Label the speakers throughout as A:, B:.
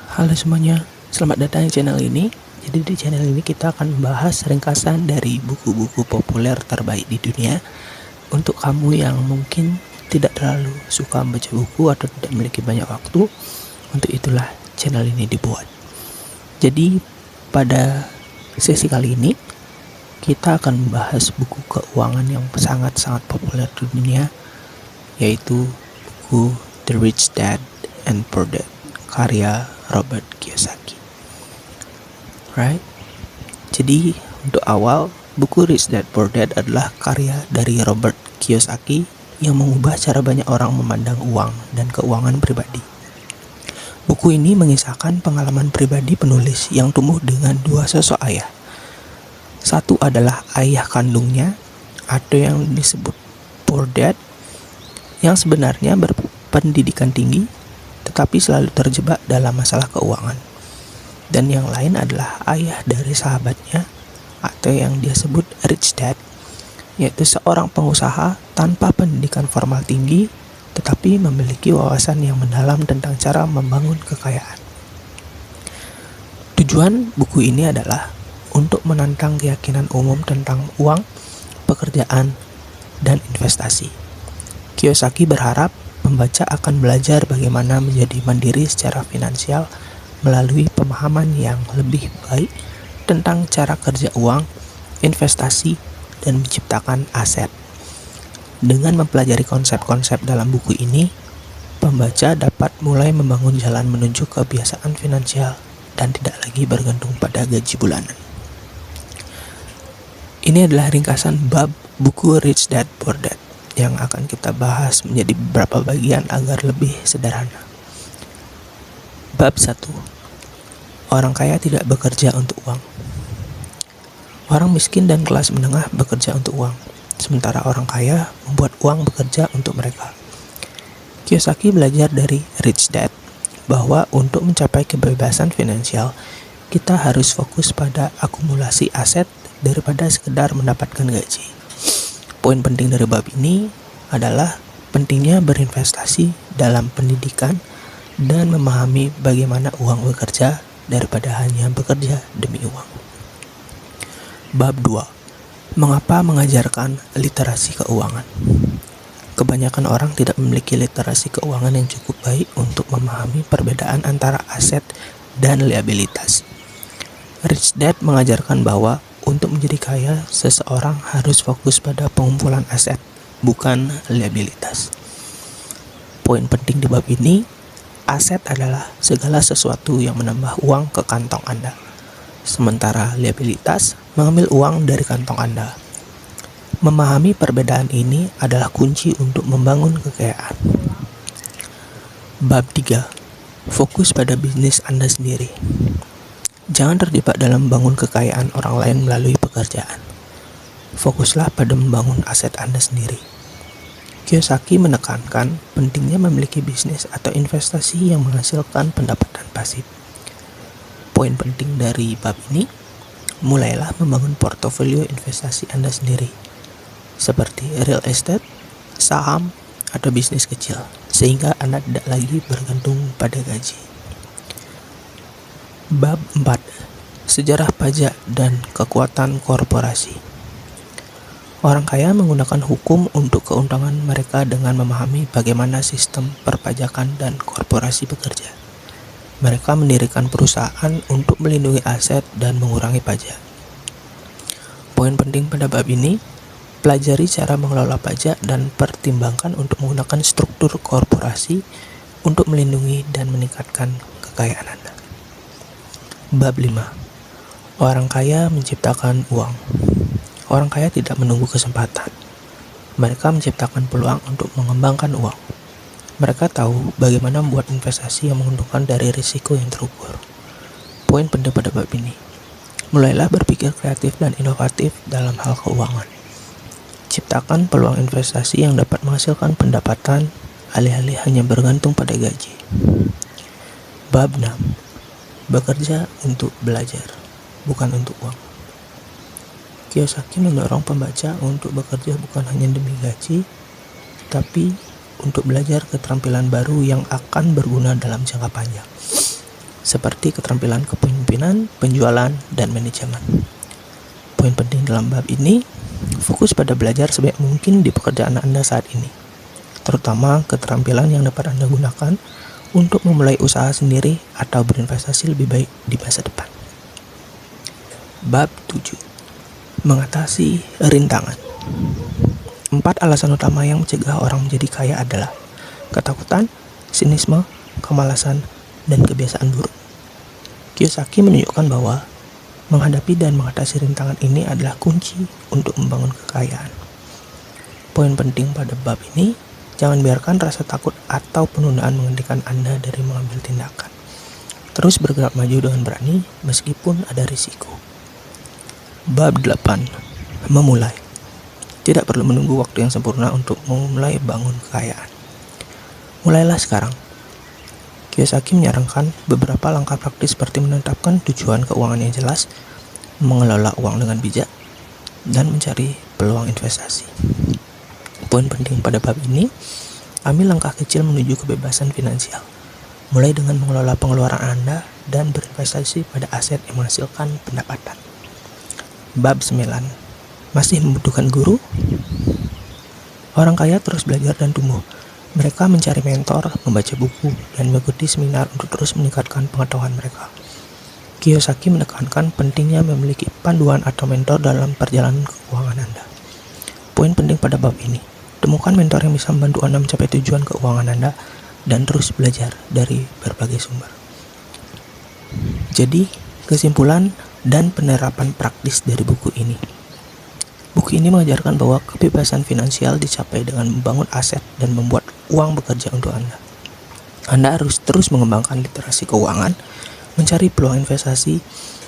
A: Halo semuanya, selamat datang di channel ini. Jadi di channel ini kita akan membahas ringkasan dari buku-buku populer terbaik di dunia. Untuk kamu yang mungkin tidak terlalu suka membaca buku atau tidak memiliki banyak waktu, untuk itulah channel ini dibuat. Jadi pada sesi kali ini kita akan membahas buku keuangan yang sangat-sangat populer di dunia, yaitu buku The Rich Dad and Poor Dad karya Robert Kiyosaki. Right? Jadi untuk awal, buku Rich Dad Poor Dad adalah karya dari Robert Kiyosaki yang mengubah cara banyak orang memandang uang dan keuangan pribadi. Buku ini mengisahkan pengalaman pribadi penulis yang tumbuh dengan dua sosok ayah. Satu adalah ayah kandungnya atau yang disebut Poor Dad, yang sebenarnya berpendidikan tinggi tetapi selalu terjebak dalam masalah keuangan. Dan yang lain adalah ayah dari sahabatnya atau yang dia sebut Rich Dad, yaitu seorang pengusaha tanpa pendidikan formal tinggi tetapi memiliki wawasan yang mendalam tentang cara membangun kekayaan. Tujuan buku ini adalah untuk menantang keyakinan umum tentang uang, pekerjaan, dan investasi. Kiyosaki berharap pembaca akan belajar bagaimana menjadi mandiri secara finansial melalui pemahaman yang lebih baik tentang cara kerja uang, investasi, dan menciptakan aset. Dengan mempelajari konsep-konsep dalam buku ini, pembaca dapat mulai membangun jalan menuju kebiasaan finansial dan tidak lagi bergantung pada gaji bulanan. Ini adalah ringkasan bab buku Rich Dad Poor Dad yang akan kita bahas menjadi beberapa bagian agar lebih sederhana. Bab 1. Orang kaya tidak bekerja untuk uang. Orang miskin dan kelas menengah bekerja untuk uang, sementara orang kaya membuat uang bekerja untuk mereka. Kiyosaki belajar dari Rich Dad bahwa untuk mencapai kebebasan finansial, kita harus fokus pada akumulasi aset daripada sekedar mendapatkan gaji. Poin penting dari bab ini adalah pentingnya berinvestasi dalam pendidikan dan memahami bagaimana uang bekerja daripada hanya bekerja demi uang. Bab 2. Mengapa mengajarkan literasi keuangan? Kebanyakan orang tidak memiliki literasi keuangan yang cukup baik untuk memahami perbedaan antara aset dan liabilitas. Rich Dad mengajarkan bahwa untuk menjadi kaya, seseorang harus fokus pada pengumpulan aset, bukan liabilitas. Poin penting di bab ini, aset adalah segala sesuatu yang menambah uang ke kantong Anda, sementara liabilitas mengambil uang dari kantong Anda. Memahami perbedaan ini adalah kunci untuk membangun kekayaan. Bab 3. Fokus pada bisnis Anda sendiri. Jangan terjebak dalam membangun kekayaan orang lain melalui pekerjaan. Fokuslah pada membangun aset Anda sendiri. Kiyosaki menekankan pentingnya memiliki bisnis atau investasi yang menghasilkan pendapatan pasif. Poin penting dari bab ini, mulailah membangun portofolio investasi Anda sendiri, seperti real estate, saham, atau bisnis kecil, sehingga Anda tidak lagi bergantung pada gaji. Bab 4. Sejarah pajak dan kekuatan korporasi. Orang kaya menggunakan hukum untuk keuntungan mereka dengan memahami bagaimana sistem perpajakan dan korporasi bekerja. Mereka mendirikan perusahaan untuk melindungi aset dan mengurangi pajak. Poin penting pada bab ini, pelajari cara mengelola pajak dan pertimbangkan untuk menggunakan struktur korporasi untuk melindungi dan meningkatkan kekayaan Anda. Bab 5. Orang kaya menciptakan uang. Orang kaya tidak menunggu kesempatan. Mereka menciptakan peluang untuk mengembangkan uang. Mereka tahu bagaimana membuat investasi yang menguntungkan dari risiko yang terukur. Poin penting pada bab ini, mulailah berpikir kreatif dan inovatif dalam hal keuangan. Ciptakan peluang investasi yang dapat menghasilkan pendapatan alih-alih hanya bergantung pada gaji. Bab 6. Bekerja untuk belajar, bukan untuk uang. Kiyosaki mendorong pembaca untuk bekerja bukan hanya demi gaji, tapi untuk belajar keterampilan baru yang akan berguna dalam jangka panjang. seperti keterampilan kepemimpinan, penjualan, dan manajemen. Poin penting dalam bab ini, fokus pada belajar sebaik mungkin di pekerjaan Anda saat ini, terutama keterampilan yang dapat Anda gunakan untuk memulai usaha sendiri atau berinvestasi lebih baik di masa depan. Bab 7. Mengatasi rintangan. 4 alasan utama yang mencegah orang menjadi kaya adalah ketakutan, sinisme, kemalasan, dan kebiasaan buruk. Kiyosaki menunjukkan bahwa menghadapi dan mengatasi rintangan ini adalah kunci untuk membangun kekayaan. Poin penting pada bab ini, jangan biarkan rasa takut atau penundaan menghentikan Anda dari mengambil tindakan. Terus bergerak maju dengan berani meskipun ada risiko. Bab 8. Memulai. Tidak perlu menunggu waktu yang sempurna untuk memulai bangun kekayaan. Mulailah sekarang. Kiyosaki menyarankan beberapa langkah praktis seperti menetapkan tujuan keuangan yang jelas, mengelola uang dengan bijak, dan mencari peluang investasi. Poin penting pada bab ini, ambil langkah kecil menuju kebebasan finansial. Mulai dengan mengelola pengeluaran Anda dan berinvestasi pada aset yang menghasilkan pendapatan. Bab 9. Masih membutuhkan guru? Orang kaya terus belajar dan tumbuh. Mereka mencari mentor, membaca buku, dan mengikuti seminar untuk terus meningkatkan pengetahuan mereka. Kiyosaki menekankan pentingnya memiliki panduan atau mentor dalam perjalanan keuangan Anda. Poin penting pada bab ini, temukan mentor yang bisa membantu Anda mencapai tujuan keuangan Anda dan terus belajar dari berbagai sumber. Jadi, kesimpulan dan penerapan praktis dari buku ini. Buku ini mengajarkan bahwa kebebasan finansial dicapai dengan membangun aset dan membuat uang bekerja untuk Anda. Anda harus terus mengembangkan literasi keuangan, mencari peluang investasi,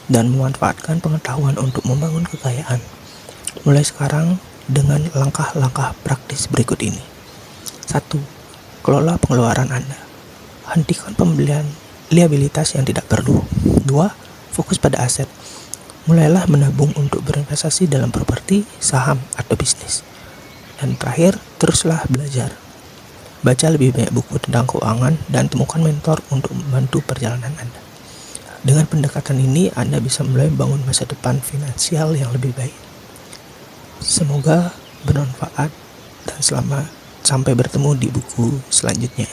A: dan memanfaatkan pengetahuan untuk membangun kekayaan. Mulai sekarang dengan langkah-langkah praktis berikut ini. 1. Kelola pengeluaran Anda. Hentikan pembelian liabilitas yang tidak perlu. 2. Fokus pada aset. Mulailah menabung untuk berinvestasi dalam properti, saham, atau bisnis. Dan terakhir, teruslah belajar. Baca lebih banyak buku tentang keuangan dan temukan mentor untuk membantu perjalanan Anda. Dengan pendekatan ini, Anda bisa mulai membangun masa depan finansial yang lebih baik. Semoga bermanfaat dan sampai bertemu di buku selanjutnya.